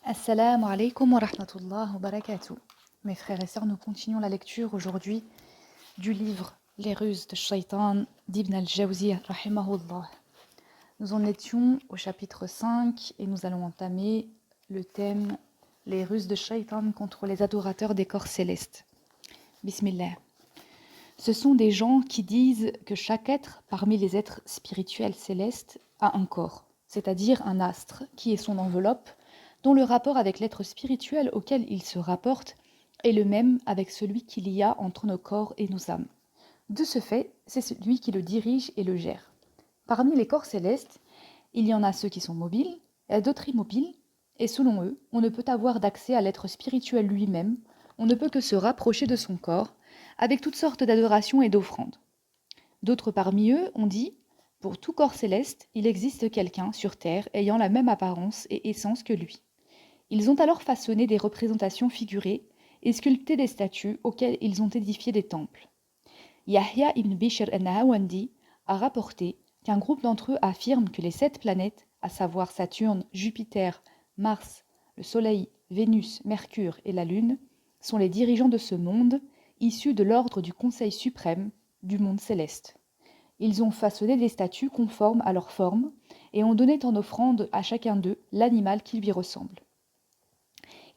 Assalamu alaikum wa rahmatullah wa barakatuh. Mes frères et sœurs, nous continuons la lecture aujourd'hui du livre Les ruses de Shaitan d'Ibn al-Jawzi rahimahullah. Nous en étions au chapitre 5 et nous allons entamer le thème Les ruses de Shaitan contre les adorateurs des corps célestes. Bismillah. Ce sont des gens qui disent que chaque être parmi les êtres spirituels célestes a un corps, c'est-à-dire un astre qui est son enveloppe, dont le rapport avec l'être spirituel auquel il se rapporte est le même avec celui qu'il y a entre nos corps et nos âmes. De ce fait, c'est celui qui le dirige et le gère. Parmi les corps célestes, il y en a ceux qui sont mobiles et d'autres immobiles, et selon eux, on ne peut avoir d'accès à l'être spirituel lui-même, on ne peut que se rapprocher de son corps, avec toutes sortes d'adorations et d'offrandes. D'autres parmi eux ont dit « Pour tout corps céleste, il existe quelqu'un sur terre ayant la même apparence et essence que lui. » Ils ont alors façonné des représentations figurées et sculpté des statues auxquelles ils ont édifié des temples. Yahya ibn Bishr al-Nahawandi a rapporté qu'un groupe d'entre eux affirme que les 7 planètes, à savoir Saturne, Jupiter, Mars, le Soleil, Vénus, Mercure et la Lune, sont les dirigeants de ce monde, issus de l'ordre du Conseil suprême du monde céleste. Ils ont façonné des statues conformes à leur forme et ont donné en offrande à chacun d'eux l'animal qui lui ressemble.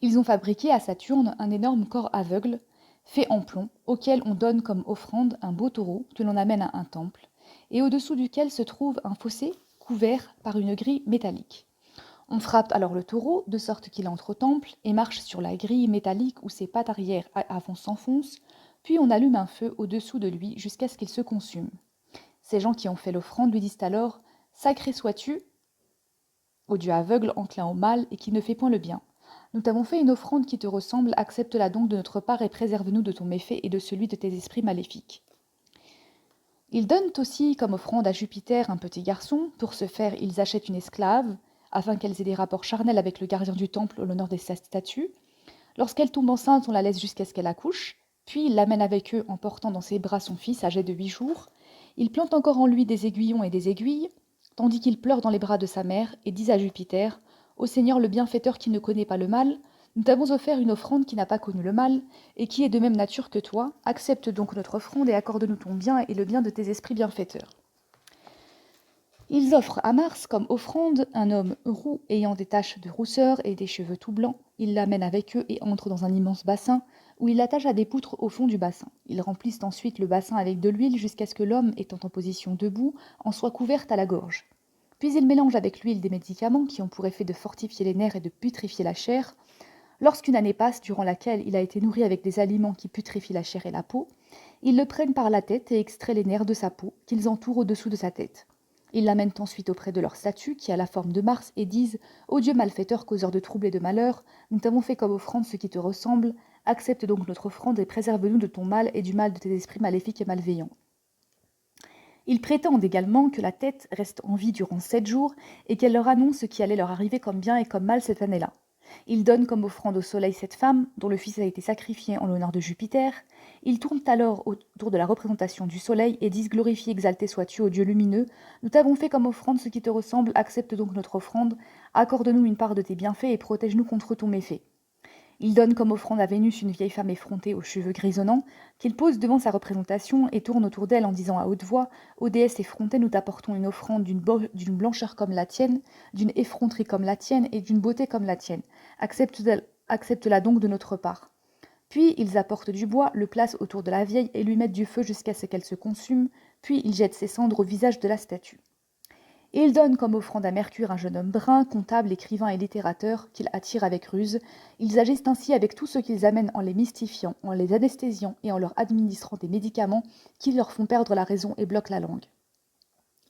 Ils ont fabriqué à Saturne un énorme corps aveugle, fait en plomb, auquel on donne comme offrande un beau taureau que l'on amène à un temple, et au-dessous duquel se trouve un fossé couvert par une grille métallique. On frappe alors le taureau de sorte qu'il entre au temple et marche sur la grille métallique où ses pattes arrière avant s'enfoncent, puis on allume un feu au-dessous de lui jusqu'à ce qu'il se consume. Ces gens qui ont fait l'offrande lui disent alors « Sacré sois-tu, ô Dieu aveugle, enclin au mal et qui ne fait point le bien. Nous t'avons fait une offrande qui te ressemble, accepte-la donc de notre part et préserve-nous de ton méfait et de celui de tes esprits maléfiques. » Ils donnent aussi comme offrande à Jupiter un petit garçon. Pour ce faire, ils achètent une esclave, afin qu'elle ait des rapports charnels avec le gardien du temple au l'honneur de sa statue. Lorsqu'elle tombe enceinte, on la laisse jusqu'à ce qu'elle accouche, puis ils l'amènent avec eux en portant dans ses bras son fils âgé de 8 jours. Ils plantent encore en lui des aiguillons et des aiguilles, tandis qu'il pleure dans les bras de sa mère, et disent à Jupiter « Ô Seigneur le bienfaiteur qui ne connaît pas le mal, nous t'avons offert une offrande qui n'a pas connu le mal, et qui est de même nature que toi. Accepte donc notre offrande et accorde-nous ton bien et le bien de tes esprits bienfaiteurs. » Ils offrent à Mars comme offrande un homme roux ayant des taches de rousseur et des cheveux tout blancs. Ils l'amènent avec eux et entrent dans un immense bassin, où ils l'attachent à des poutres au fond du bassin. Ils remplissent ensuite le bassin avec de l'huile jusqu'à ce que l'homme, étant en position debout, en soit couverte à la gorge. Puis ils mélangent avec l'huile des médicaments qui ont pour effet de fortifier les nerfs et de putréfier la chair. Lorsqu'une année passe, durant laquelle il a été nourri avec des aliments qui putrifient la chair et la peau, ils le prennent par la tête et extraient les nerfs de sa peau, qu'ils entourent au-dessous de sa tête. Ils l'amènent ensuite auprès de leur statue, qui a la forme de Mars, et disent « Ô Dieu malfaiteur, causeur de troubles et de malheurs, nous t'avons fait comme offrande ce qui te ressemble, accepte donc notre offrande et préserve-nous de ton mal et du mal de tes esprits maléfiques et malveillants. » Ils prétendent également que la tête reste en vie durant 7 jours et qu'elle leur annonce ce qui allait leur arriver comme bien et comme mal cette année-là. Ils donnent comme offrande au soleil cette femme, dont le fils a été sacrifié en l'honneur de Jupiter. Ils tournent alors autour de la représentation du soleil et disent « Glorifié, exalté sois-tu, ô Dieu lumineux, nous t'avons fait comme offrande ce qui te ressemble, accepte donc notre offrande, accorde-nous une part de tes bienfaits et protège-nous contre ton méfait. » Il donne comme offrande à Vénus une vieille femme effrontée aux cheveux grisonnants, qu'il pose devant sa représentation et tourne autour d'elle en disant à haute voix « Ô déesse effrontée, nous t'apportons une offrande d'une blancheur comme la tienne, d'une effronterie comme la tienne et d'une beauté comme la tienne. Accepte-la donc de notre part. » Puis ils apportent du bois, le placent autour de la vieille et lui mettent du feu jusqu'à ce qu'elle se consume, puis ils jettent ses cendres au visage de la statue. Et ils donnent comme offrande à Mercure un jeune homme brun, comptable, écrivain et littérateur, qu'ils attirent avec ruse. Ils agissent ainsi avec tous ceux qu'ils amènent en les mystifiant, en les anesthésiant et en leur administrant des médicaments qui leur font perdre la raison et bloquent la langue.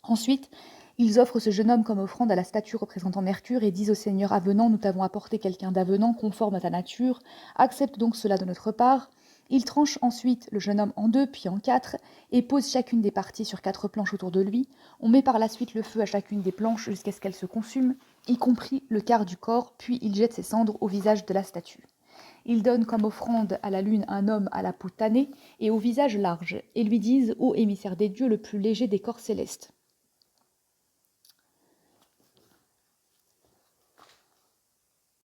Ensuite, ils offrent ce jeune homme comme offrande à la statue représentant Mercure et disent au Seigneur avenant, nous t'avons apporté quelqu'un d'avenant, conforme à ta nature, accepte donc cela de notre part. Ils tranchent ensuite le jeune homme en 2, puis en 4, et posent chacune des parties sur 4 planches autour de lui. On met par la suite le feu à chacune des planches jusqu'à ce qu'elles se consument, y compris le quart du corps, puis ils jettent ses cendres au visage de la statue. Ils donnent comme offrande à la lune un homme à la peau tannée et au visage large, et lui disent « Ô émissaire des dieux, le plus léger des corps célestes !»